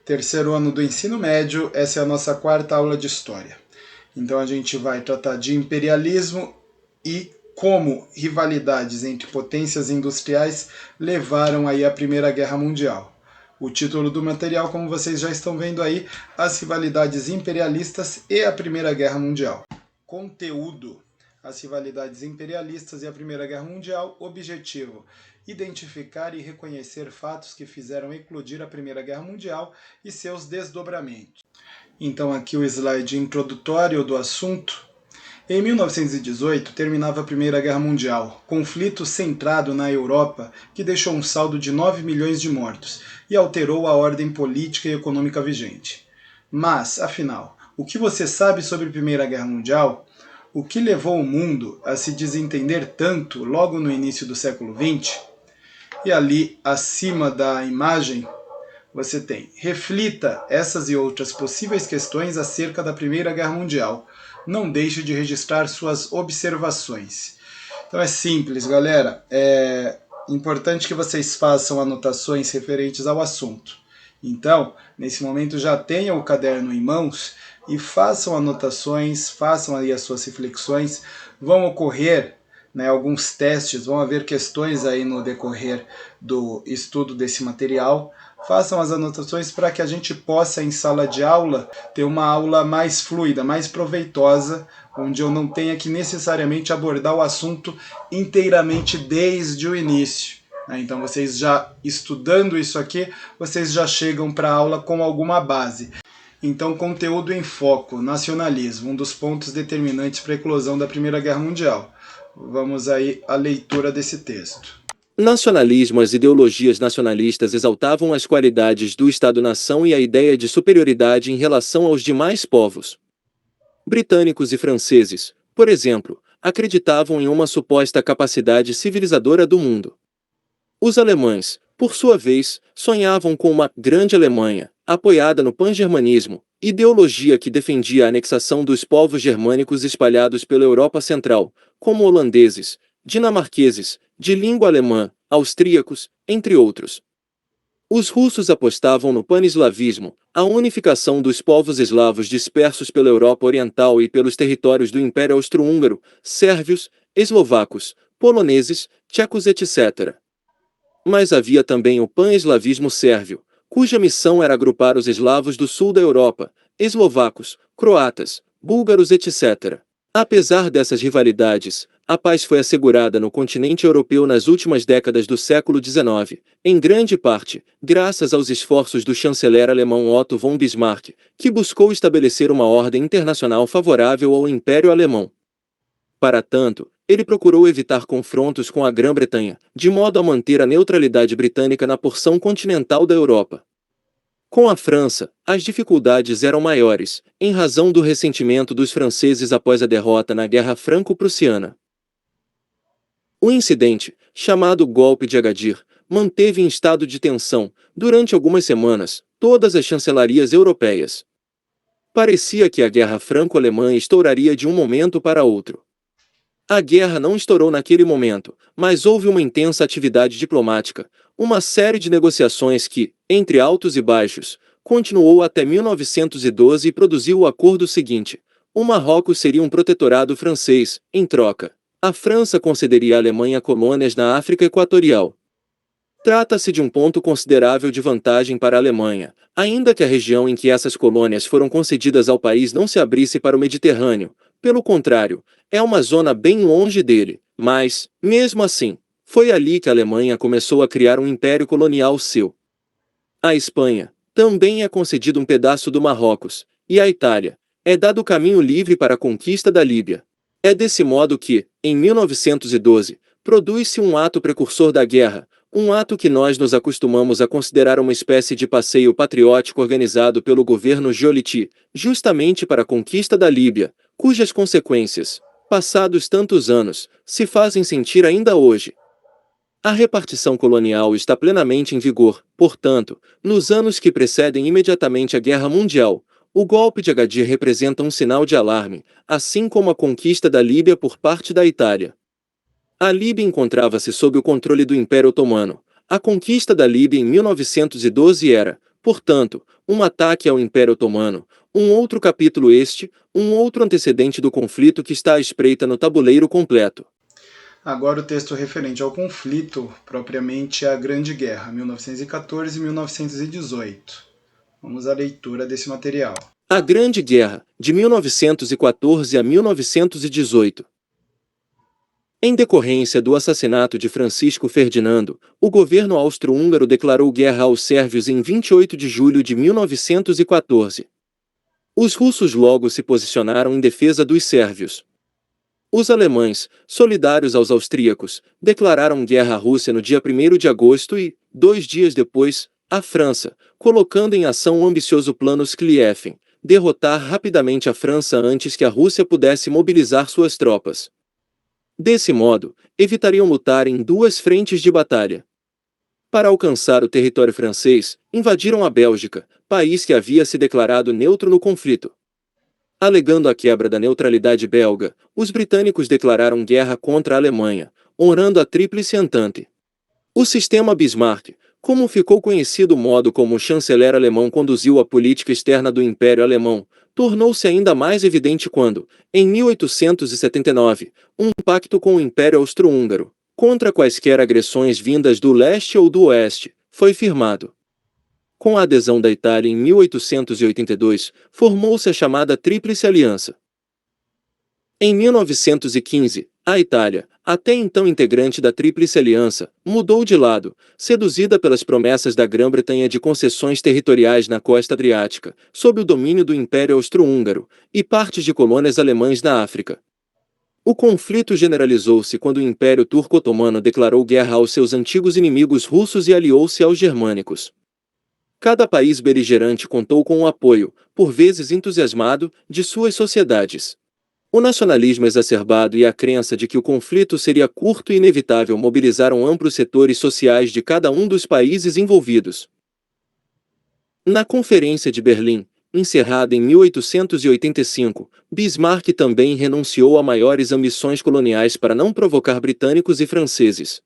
terceiro ano do ensino médio, essa é a nossa quarta aula de História. Então a gente vai tratar de imperialismo e como rivalidades entre potências industriais levaram aí à Primeira Guerra Mundial. O título do material, como vocês já estão vendo aí, as rivalidades imperialistas e a Primeira Guerra Mundial. Conteúdo: as rivalidades imperialistas e a Primeira Guerra Mundial. Objetivo: identificar e reconhecer fatos que fizeram eclodir a Primeira Guerra Mundial e seus desdobramentos. Então aqui o slide introdutório do assunto. Em 1918 terminava a Primeira Guerra Mundial, conflito centrado na Europa que deixou um saldo de 9 milhões de mortos e alterou a ordem política e econômica vigente. Mas, afinal, o que você sabe sobre a Primeira Guerra Mundial? O que levou o mundo a se desentender tanto logo no início do século XX? E ali, acima da imagem, você tem: reflita essas e outras possíveis questões acerca da Primeira Guerra Mundial. Não deixe de registrar suas observações. Então é simples, galera. É importante que vocês façam anotações referentes ao assunto. Então, nesse momento já tenham o caderno em mãos e façam anotações, façam aí as suas reflexões. Vão ocorrer alguns testes, vão haver questões aí no decorrer do estudo desse material. Façam as anotações para que a gente possa, em sala de aula, ter uma aula mais fluida, mais proveitosa, onde eu não tenha que necessariamente abordar o assunto inteiramente desde o início. Então, vocês já estudando isso aqui, vocês já chegam para a aula com alguma base. Então, conteúdo em foco: nacionalismo, um dos pontos determinantes para a eclosão da Primeira Guerra Mundial. Vamos aí à leitura desse texto. Nacionalismo: as ideologias nacionalistas exaltavam as qualidades do Estado-nação e a ideia de superioridade em relação aos demais povos. Britânicos e franceses, por exemplo, acreditavam em uma suposta capacidade civilizadora do mundo. Os alemães, por sua vez, sonhavam com uma grande Alemanha, apoiada no pan-germanismo, ideologia que defendia a anexação dos povos germânicos espalhados pela Europa Central, como holandeses, dinamarqueses, de língua alemã, austríacos, entre outros. Os russos apostavam no pan-eslavismo, a unificação dos povos eslavos dispersos pela Europa Oriental e pelos territórios do Império Austro-Húngaro, sérvios, eslovacos, poloneses, tchecos, etc. Mas havia também o pan-eslavismo sérvio, cuja missão era agrupar os eslavos do sul da Europa, eslovacos, croatas, búlgaros, etc. Apesar dessas rivalidades, a paz foi assegurada no continente europeu nas últimas décadas do século XIX, em grande parte, graças aos esforços do chanceler alemão Otto von Bismarck, que buscou estabelecer uma ordem internacional favorável ao Império Alemão. Para tanto, ele procurou evitar confrontos com a Grã-Bretanha, de modo a manter a neutralidade britânica na porção continental da Europa. Com a França, as dificuldades eram maiores, em razão do ressentimento dos franceses após a derrota na Guerra Franco-Prussiana. O incidente, chamado Golpe de Agadir, manteve em estado de tensão, durante algumas semanas, todas as chancelarias europeias. Parecia que a Guerra Franco-Alemã estouraria de um momento para outro. A guerra não estourou naquele momento, mas houve uma intensa atividade diplomática, uma série de negociações que, entre altos e baixos, continuou até 1912 e produziu o acordo seguinte: o Marrocos seria um protetorado francês, em troca. A França concederia à Alemanha colônias na África Equatorial. Trata-se de um ponto considerável de vantagem para a Alemanha, ainda que a região em que essas colônias foram concedidas ao país não se abrisse para o Mediterrâneo. Pelo contrário, é uma zona bem longe dele, mas, mesmo assim, foi ali que a Alemanha começou a criar um império colonial seu. A Espanha também é concedido um pedaço do Marrocos, e à Itália é dado caminho livre para a conquista da Líbia. É desse modo que, em 1912, produz-se um ato precursor da guerra, um ato que nós nos acostumamos a considerar uma espécie de passeio patriótico organizado pelo governo Giolitti, justamente para a conquista da Líbia, cujas consequências, passados tantos anos, se fazem sentir ainda hoje. A repartição colonial está plenamente em vigor, portanto, nos anos que precedem imediatamente a Guerra Mundial. O golpe de Agadir representa um sinal de alarme, assim como a conquista da Líbia por parte da Itália. A Líbia encontrava-se sob o controle do Império Otomano. A conquista da Líbia em 1912 era, portanto, um ataque ao Império Otomano, um outro capítulo este, um outro antecedente do conflito que está à espreita no tabuleiro completo. Agora o texto referente ao conflito, propriamente a Grande Guerra, 1914 e 1918. Vamos à leitura desse material. A Grande Guerra, de 1914 a 1918. Em decorrência do assassinato de Francisco Ferdinando, o governo austro-húngaro declarou guerra aos sérvios em 28 de julho de 1914. Os russos logo se posicionaram em defesa dos sérvios. Os alemães, solidários aos austríacos, declararam guerra à Rússia no dia 1º de agosto e, 2 dias depois, à França, colocando em ação o ambicioso plano Schlieffen, derrotar rapidamente a França antes que a Rússia pudesse mobilizar suas tropas. Desse modo, evitariam lutar em 2 frentes de batalha. Para alcançar o território francês, invadiram a Bélgica, país que havia se declarado neutro no conflito. Alegando a quebra da neutralidade belga, os britânicos declararam guerra contra a Alemanha, honrando a Tríplice Entente. O sistema Bismarck, como ficou conhecido o modo como o chanceler alemão conduziu a política externa do Império Alemão, tornou-se ainda mais evidente quando, em 1879, um pacto com o Império Austro-Húngaro, contra quaisquer agressões vindas do leste ou do oeste, foi firmado. Com a adesão da Itália em 1882, formou-se a chamada Tríplice Aliança. Em 1915, a Itália, até então integrante da Tríplice Aliança, mudou de lado, seduzida pelas promessas da Grã-Bretanha de concessões territoriais na costa adriática, sob o domínio do Império Austro-Húngaro, e partes de colônias alemãs na África. O conflito generalizou-se quando o Império Turco-Otomano declarou guerra aos seus antigos inimigos russos e aliou-se aos germânicos. Cada país beligerante contou com o apoio, por vezes entusiasmado, de suas sociedades. O nacionalismo exacerbado e a crença de que o conflito seria curto e inevitável mobilizaram amplos setores sociais de cada um dos países envolvidos. Na Conferência de Berlim, encerrada em 1885, Bismarck também renunciou a maiores ambições coloniais para não provocar britânicos e franceses.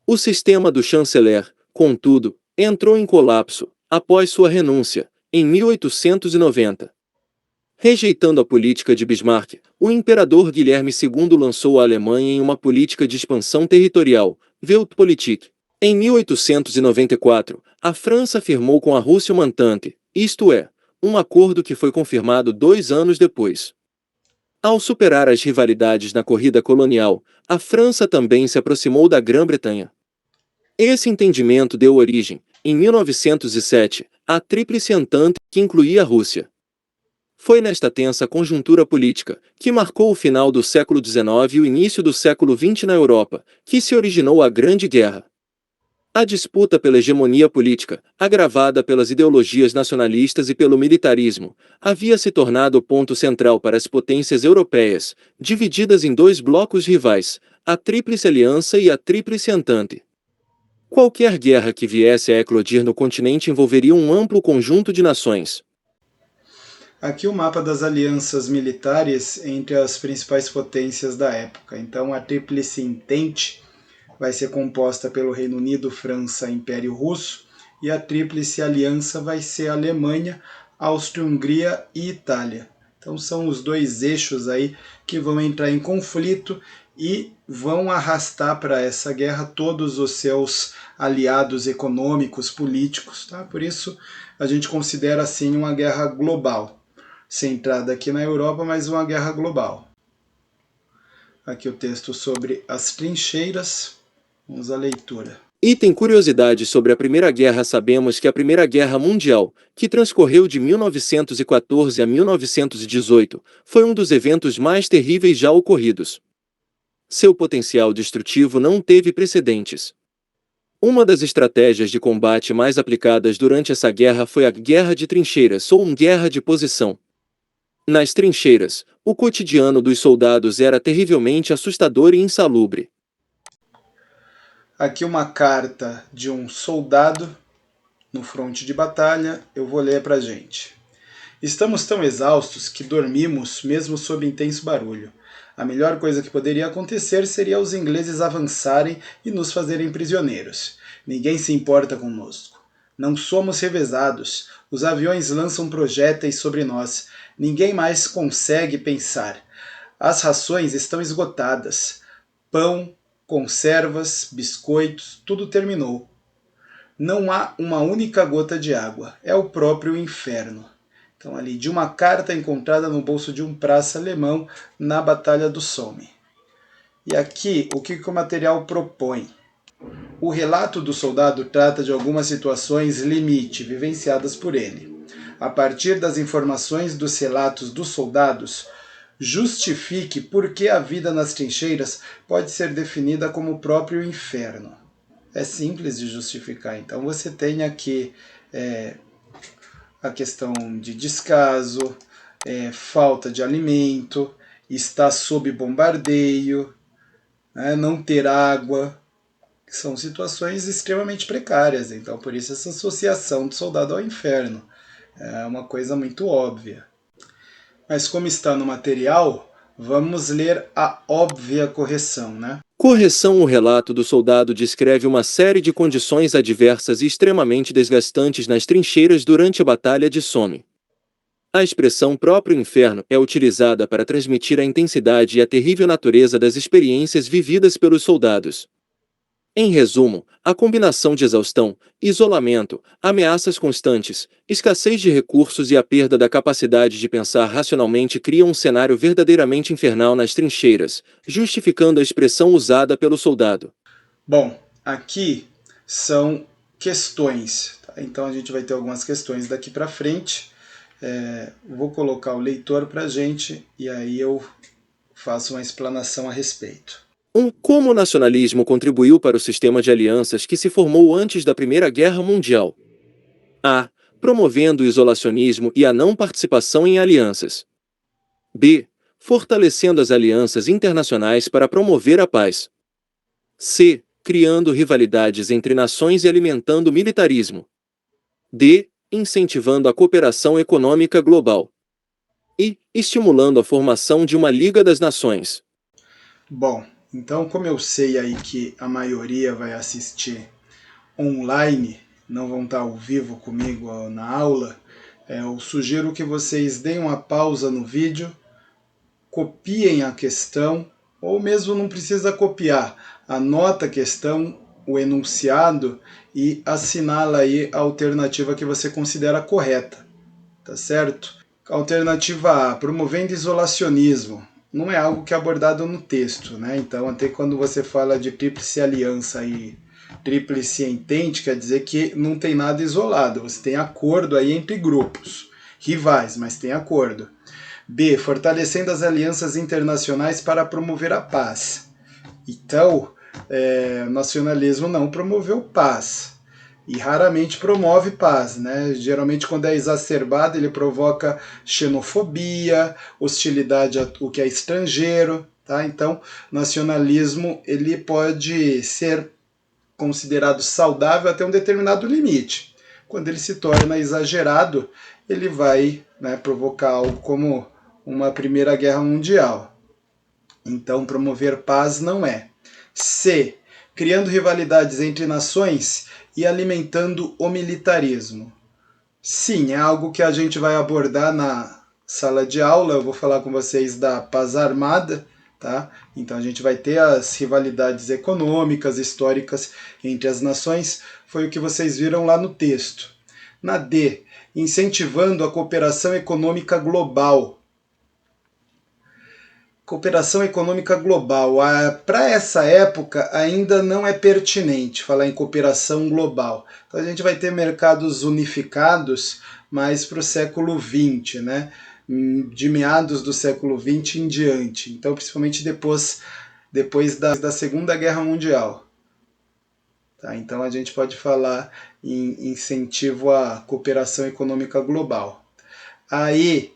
O sistema do chanceler, contudo, entrou em colapso, após sua renúncia, em 1890. Rejeitando a política de Bismarck, o imperador Guilherme II lançou a Alemanha em uma política de expansão territorial, Weltpolitik. Em 1894, a França firmou com a Rússia uma entente, isto é, um acordo que foi confirmado 2 anos depois. Ao superar as rivalidades na corrida colonial, a França também se aproximou da Grã-Bretanha. Esse entendimento deu origem, em 1907, à Tríplice Entente, que incluía a Rússia. Foi nesta tensa conjuntura política, que marcou o final do século XIX e o início do século XX na Europa, que se originou a Grande Guerra. A disputa pela hegemonia política, agravada pelas ideologias nacionalistas e pelo militarismo, havia se tornado o ponto central para as potências europeias, divididas em 2 blocos rivais, a Tríplice Aliança e a Tríplice Entente. Qualquer guerra que viesse a eclodir no continente envolveria um amplo conjunto de nações. Aqui o mapa das alianças militares entre as principais potências da época. Então a Tríplice Entente vai ser composta pelo Reino Unido, França, Império Russo, e a Tríplice Aliança vai ser Alemanha, Áustria-Hungria e Itália. Então são os 2 eixos aí que vão entrar em conflito e vão arrastar para essa guerra todos os seus aliados econômicos, políticos. Tá? Por isso a gente considera assim uma guerra global, centrada aqui na Europa, mas uma guerra global. Aqui o texto sobre as trincheiras. Vamos à leitura. Item curiosidade sobre a Primeira Guerra. Sabemos que a Primeira Guerra Mundial, que transcorreu de 1914 a 1918, foi um dos eventos mais terríveis já ocorridos. Seu potencial destrutivo não teve precedentes. Uma das estratégias de combate mais aplicadas durante essa guerra foi a guerra de trincheiras ou guerra de posição. Nas trincheiras, o cotidiano dos soldados era terrivelmente assustador e insalubre. Aqui uma carta de um soldado no fronte de batalha, eu vou ler para a gente. Estamos tão exaustos que dormimos mesmo sob intenso barulho. A melhor coisa que poderia acontecer seria os ingleses avançarem e nos fazerem prisioneiros. Ninguém se importa conosco. Não somos revezados. Os aviões lançam projéteis sobre nós. Ninguém mais consegue pensar. As rações estão esgotadas. Pão, conservas, biscoitos, tudo terminou. Não há uma única gota de água. É o próprio inferno. Então, ali, de uma carta encontrada no bolso de um praça alemão na Batalha do Somme. E aqui, o que o material propõe? O relato do soldado trata de algumas situações limite vivenciadas por ele. A partir das informações dos relatos dos soldados, justifique por que a vida nas trincheiras pode ser definida como o próprio inferno. É simples de justificar. Então você tem aqui a questão de descaso, falta de alimento, estar sob bombardeio, não ter água. São situações extremamente precárias, então por isso essa associação do soldado ao inferno é uma coisa muito óbvia. Mas como está no material, vamos ler a óbvia correção, né? Correção: o relato do soldado descreve uma série de condições adversas e extremamente desgastantes nas trincheiras durante a Batalha de Somme. A expressão próprio inferno é utilizada para transmitir a intensidade e a terrível natureza das experiências vividas pelos soldados. Em resumo, a combinação de exaustão, isolamento, ameaças constantes, escassez de recursos e a perda da capacidade de pensar racionalmente cria um cenário verdadeiramente infernal nas trincheiras, justificando a expressão usada pelo soldado. Bom, aqui são questões, tá? Então a gente vai ter algumas questões daqui para frente. Vou colocar o leitor para a gente e aí eu faço uma explanação a respeito. Como o nacionalismo contribuiu para o sistema de alianças que se formou antes da Primeira Guerra Mundial? A. Promovendo o isolacionismo e a não participação em alianças. B. Fortalecendo as alianças internacionais para promover a paz. C. Criando rivalidades entre nações e alimentando o militarismo. D. Incentivando a cooperação econômica global. E. Estimulando a formação de uma Liga das Nações. Bom, então como eu sei aí que a maioria vai assistir online, não vão estar ao vivo comigo na aula, eu sugiro que vocês deem uma pausa no vídeo, copiem a questão, ou mesmo não precisa copiar, anota a questão, o enunciado e assinala aí a alternativa que você considera correta, tá certo? Alternativa A, promovendo isolacionismo. Não é algo que é abordado no texto, né? Então, até quando você fala de tríplice aliança e tríplice entente, quer dizer que não tem nada isolado, você tem acordo aí entre grupos, rivais, mas tem acordo. B, fortalecendo as alianças internacionais para promover a paz. Então, o nacionalismo não promoveu paz. E raramente promove paz, né? Geralmente quando é exacerbado ele provoca xenofobia, hostilidade ao que é estrangeiro, tá? Então, nacionalismo ele pode ser considerado saudável até um determinado limite. Quando ele se torna exagerado, ele vai, né, provocar algo como uma Primeira Guerra Mundial. Então, promover paz não é. C, criando rivalidades entre nações e alimentando o militarismo. Sim, é algo que a gente vai abordar na sala de aula. Eu vou falar com vocês da paz armada, tá? Então a gente vai ter as rivalidades econômicas, históricas entre as nações. Foi o que vocês viram lá no texto. Na D, incentivando a cooperação econômica global. Cooperação econômica global. Para essa época ainda não é pertinente falar em cooperação global. Então a gente vai ter mercados unificados mais para o século XX, né? De meados do século XX em diante. Então, principalmente depois da Segunda Guerra Mundial. Tá? Então a gente pode falar em incentivo à cooperação econômica global. Aí,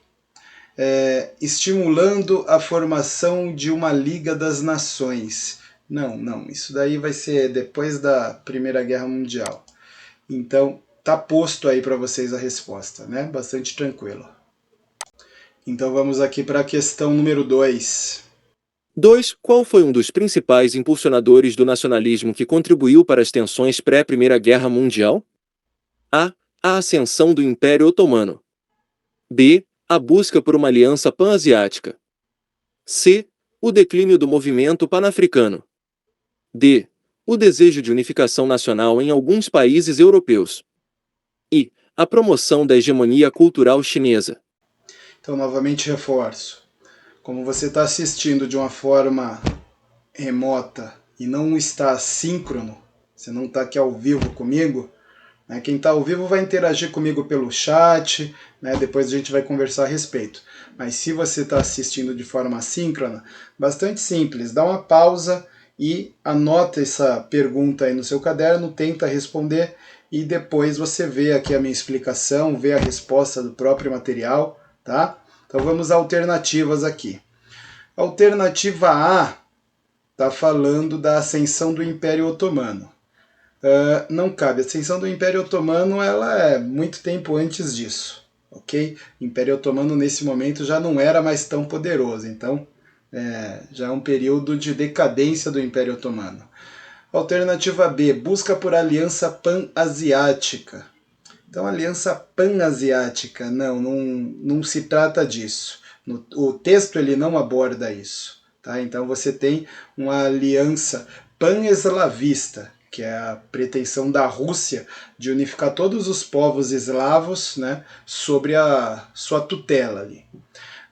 estimulando a formação de uma Liga das Nações. Não, isso daí vai ser depois da Primeira Guerra Mundial. Então, tá posto aí para vocês a resposta, né? Bastante tranquilo. Então vamos aqui para a questão número 2. 2. Qual foi um dos principais impulsionadores do nacionalismo que contribuiu para as tensões pré-Primeira Guerra Mundial? A. A ascensão do Império Otomano. B. A busca por uma aliança pan-asiática. C. O declínio do movimento panafricano. D. O desejo de unificação nacional em alguns países europeus. E. A promoção da hegemonia cultural chinesa. Então, novamente reforço. Como você está assistindo de uma forma remota e não está síncrono, você não está aqui ao vivo comigo, né? Quem está ao vivo vai interagir comigo pelo chat, né? Depois a gente vai conversar a respeito. Mas se você está assistindo de forma assíncrona, bastante simples, dá uma pausa e anota essa pergunta aí no seu caderno, tenta responder e depois você vê aqui a minha explicação, vê a resposta do próprio material, tá? Então vamos a alternativas aqui. Alternativa A está falando da ascensão do Império Otomano. Não cabe. A ascensão do Império Otomano ela é muito tempo antes disso, ok? O Império Otomano nesse momento já não era mais tão poderoso, então já é um período de decadência do Império Otomano. Alternativa B, busca por aliança pan-asiática. Então, aliança pan-asiática, não se trata disso. O texto ele não aborda isso. Tá? Então, você tem uma aliança pan-eslavista, que é a pretensão da Rússia de unificar todos os povos eslavos, né, sobre a sua tutela ali.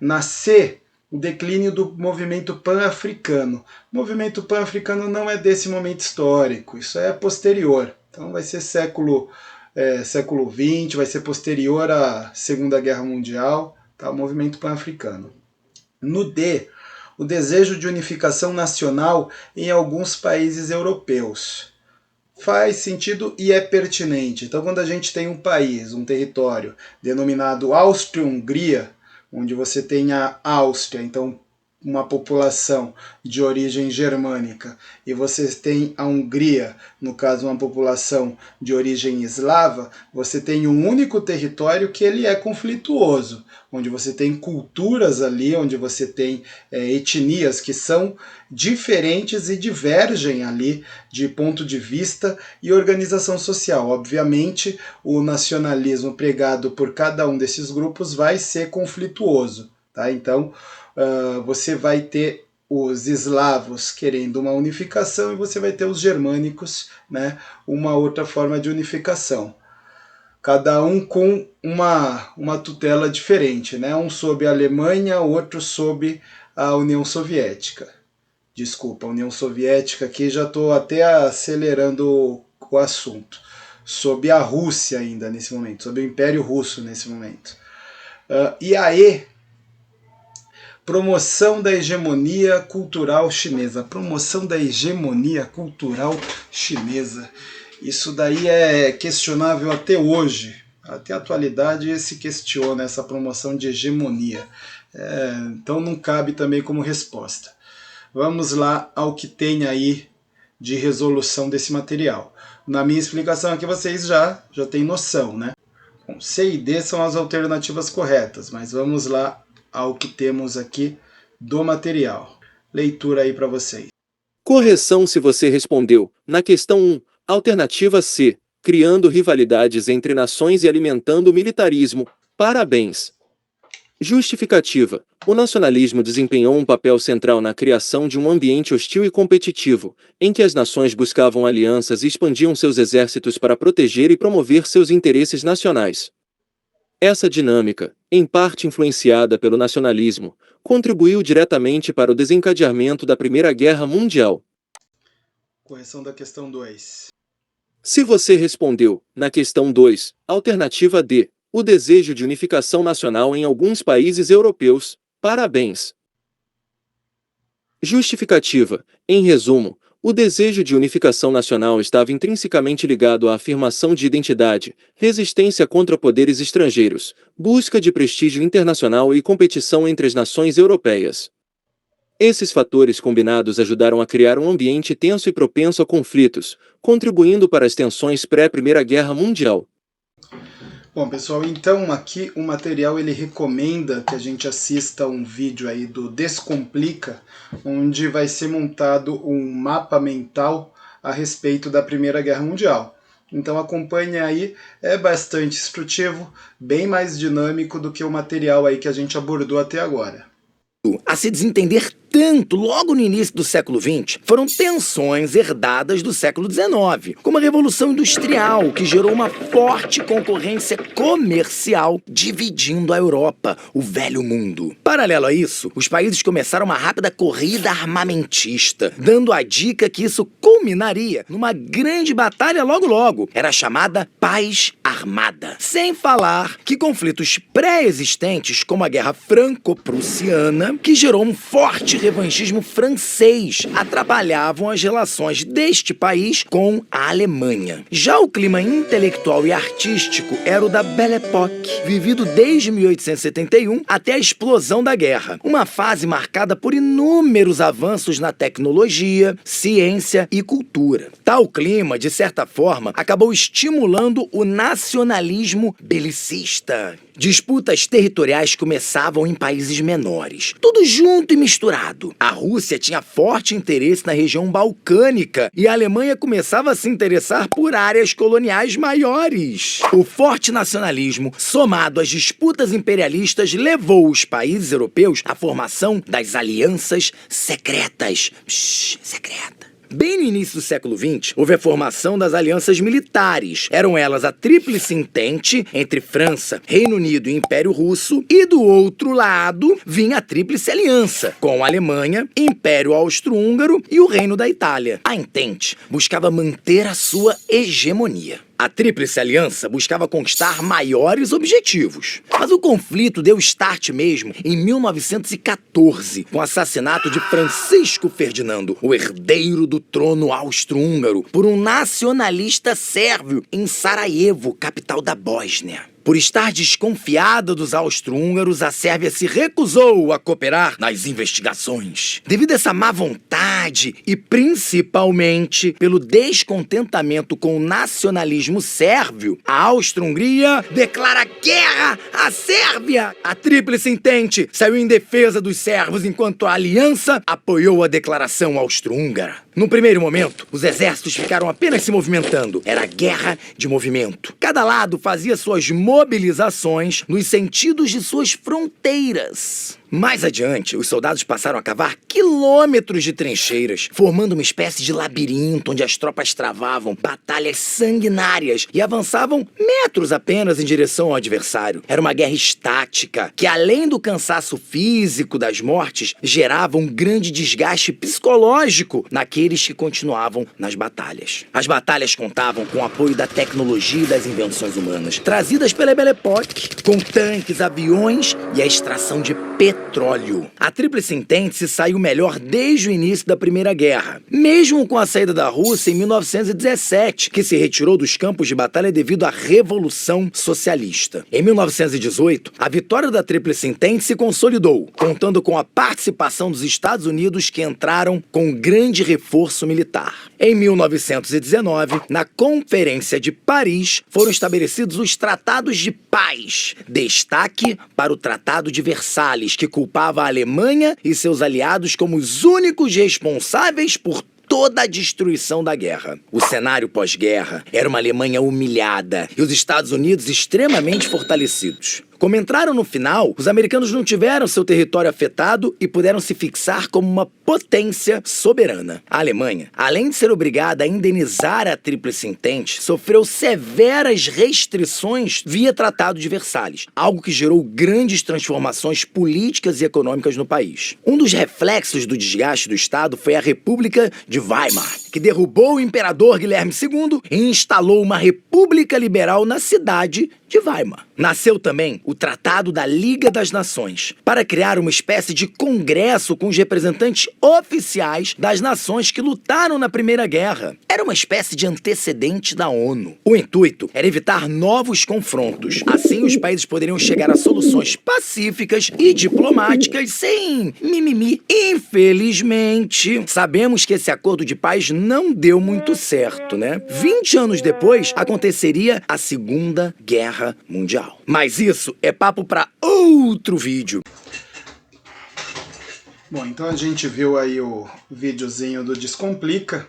Na C, o declínio do movimento pan-africano. O movimento pan-africano não é desse momento histórico, isso é posterior. Então vai ser século XX, vai ser posterior à Segunda Guerra Mundial, tá? O movimento pan-africano. No D, o desejo de unificação nacional em alguns países europeus. Faz sentido e é pertinente. Então, quando a gente tem um país, um território denominado Áustria-Hungria, onde você tem a Áustria, então uma população de origem germânica, e você tem a Hungria, no caso uma população de origem eslava, você tem um único território que ele é conflituoso, onde você tem culturas ali, onde você tem etnias que são diferentes e divergem ali de ponto de vista e organização social. Obviamente, o nacionalismo pregado por cada um desses grupos vai ser conflituoso, tá? Então, você vai ter os eslavos querendo uma unificação e você vai ter os germânicos, né, uma outra forma de unificação. Cada um com uma tutela diferente, né? Um sob a Alemanha, outro sob a União Soviética. Desculpa, a União Soviética aqui já estou até acelerando o assunto. Sob a Rússia ainda nesse momento, sob o Império Russo nesse momento. E aí, promoção da hegemonia cultural chinesa. Promoção da hegemonia cultural chinesa. Isso daí é questionável até hoje. Até a atualidade se questiona essa promoção de hegemonia. Então não cabe também como resposta. Vamos lá ao que tem aí de resolução desse material. Na minha explicação aqui vocês já têm noção, né? Bom, C e D são as alternativas corretas, mas vamos lá ao que temos aqui do material. Leitura aí para vocês. Correção se você respondeu, na questão 1, alternativa C, criando rivalidades entre nações e alimentando o militarismo. Parabéns! Justificativa. O nacionalismo desempenhou um papel central na criação de um ambiente hostil e competitivo, em que as nações buscavam alianças e expandiam seus exércitos para proteger e promover seus interesses nacionais. Essa dinâmica, em parte influenciada pelo nacionalismo, contribuiu diretamente para o desencadeamento da Primeira Guerra Mundial. Correção da questão 2. Se você respondeu, na questão 2, alternativa D, o desejo de unificação nacional em alguns países europeus, parabéns! Justificativa. Em resumo, o desejo de unificação nacional estava intrinsecamente ligado à afirmação de identidade, resistência contra poderes estrangeiros, busca de prestígio internacional e competição entre as nações europeias. Esses fatores combinados ajudaram a criar um ambiente tenso e propenso a conflitos, contribuindo para as tensões pré-Primeira Guerra Mundial. Bom, pessoal, então aqui o material ele recomenda que a gente assista um vídeo aí do Descomplica, onde vai ser montado um mapa mental a respeito da Primeira Guerra Mundial. Então acompanhe aí, é bastante instrutivo, bem mais dinâmico do que o material aí que a gente abordou até agora. A se desentender tanto logo no início do século XX foram tensões herdadas do século XIX, como a Revolução Industrial, que gerou uma forte concorrência comercial dividindo a Europa, o velho mundo. Paralelo a isso, os países começaram uma rápida corrida armamentista, dando a dica que isso culminaria numa grande batalha logo. Era chamada Paz Armada. Sem falar que conflitos pré-existentes, como a Guerra Franco-Prussiana, que gerou um forte revanchismo francês, atrapalhavam as relações deste país com a Alemanha. Já o clima intelectual e artístico era o da Belle Époque, vivido desde 1871 até a explosão da guerra, uma fase marcada por inúmeros avanços na tecnologia, ciência e cultura. Tal clima, de certa forma, acabou estimulando o nacionalismo belicista. Disputas territoriais começavam em países menores, tudo junto e misturado. A Rússia tinha forte interesse na região balcânica e a Alemanha começava a se interessar por áreas coloniais maiores. O forte nacionalismo, somado às disputas imperialistas, levou os países europeus à formação das alianças secretas. Secreta. Bem no início do século XX, houve a formação das alianças militares. Eram elas a Tríplice Entente entre França, Reino Unido e Império Russo, e do outro lado vinha a Tríplice Aliança, com a Alemanha, Império Austro-Húngaro e o Reino da Itália. A Entente buscava manter a sua hegemonia. A Tríplice Aliança buscava conquistar maiores objetivos. Mas o conflito deu start mesmo em 1914, com o assassinato de Francisco Ferdinando, o herdeiro do trono austro-húngaro, por um nacionalista sérvio em Sarajevo, capital da Bósnia. Por estar desconfiada dos austro-húngaros, a Sérvia se recusou a cooperar nas investigações. Devido a essa má vontade e principalmente pelo descontentamento com o nacionalismo sérvio, a Áustria-Hungria declara guerra à Sérvia. A Tríplice Entente saiu em defesa dos sérvios enquanto a aliança apoiou a declaração austro-húngara. No primeiro momento, os exércitos ficaram apenas se movimentando. Era guerra de movimento. Cada lado fazia suas mobilizações nos sentidos de suas fronteiras. Mais adiante, os soldados passaram a cavar quilômetros de trincheiras, formando uma espécie de labirinto onde as tropas travavam batalhas sanguinárias e avançavam metros apenas em direção ao adversário. Era uma guerra estática, que além do cansaço físico das mortes, gerava um grande desgaste psicológico naqueles que continuavam nas batalhas. As batalhas contavam com o apoio da tecnologia e das invenções humanas, trazidas pela Belle Époque, com tanques, aviões e a extração de petróleo. A Tríplice Entente se saiu melhor desde o início da Primeira Guerra, mesmo com a saída da Rússia em 1917, que se retirou dos campos de batalha devido à Revolução Socialista. Em 1918, a vitória da Tríplice Entente se consolidou, contando com a participação dos Estados Unidos, que entraram com um grande reforço militar. Em 1919, na Conferência de Paris, foram estabelecidos os Tratados de Paz. Destaque para o Tratado de Versalhes, que culpava a Alemanha e seus aliados como os únicos responsáveis por toda a destruição da guerra. O cenário pós-guerra era uma Alemanha humilhada e os Estados Unidos extremamente fortalecidos. Como entraram no final, os americanos não tiveram seu território afetado e puderam se fixar como uma potência soberana. A Alemanha, além de ser obrigada a indenizar a Tríplice Entente, sofreu severas restrições via Tratado de Versalhes, algo que gerou grandes transformações políticas e econômicas no país. Um dos reflexos do desgaste do Estado foi a República de Weimar, que derrubou o imperador Guilherme II e instalou uma república liberal na cidade de Weimar. Nasceu também o Tratado da Liga das Nações, para criar uma espécie de congresso com os representantes oficiais das nações que lutaram na Primeira Guerra. Era uma espécie de antecedente da ONU. O intuito era evitar novos confrontos. Assim, os países poderiam chegar a soluções pacíficas e diplomáticas sem mimimi. Infelizmente, sabemos que esse acordo de paz não deu muito certo, né? 20 anos depois, aconteceria a Segunda Guerra Mundial. Mas isso é papo para outro vídeo. Bom, então a gente viu aí o videozinho do Descomplica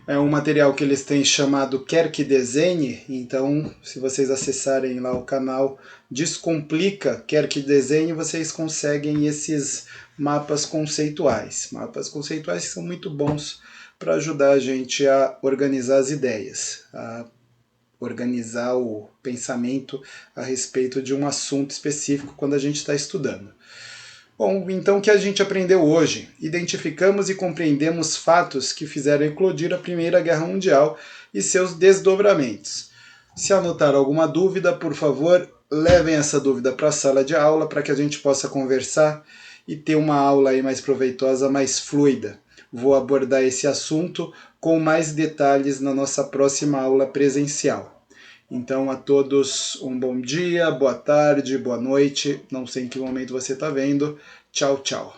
É um material que eles têm chamado Quer Que Desenhe, então se vocês acessarem lá o canal Descomplica Quer Que Desenhe, vocês conseguem esses mapas conceituais. Mapas conceituais que são muito bons para ajudar a gente a organizar as ideias, a organizar o pensamento a respeito de um assunto específico quando a gente está estudando. Bom, então o que a gente aprendeu hoje? Identificamos e compreendemos fatos que fizeram eclodir a Primeira Guerra Mundial e seus desdobramentos. Se anotar alguma dúvida, por favor, levem essa dúvida para a sala de aula para que a gente possa conversar e ter uma aula aí mais proveitosa, mais fluida. Vou abordar esse assunto com mais detalhes na nossa próxima aula presencial. Então a todos um bom dia, boa tarde, boa noite, não sei em que momento você está vendo. Tchau, tchau.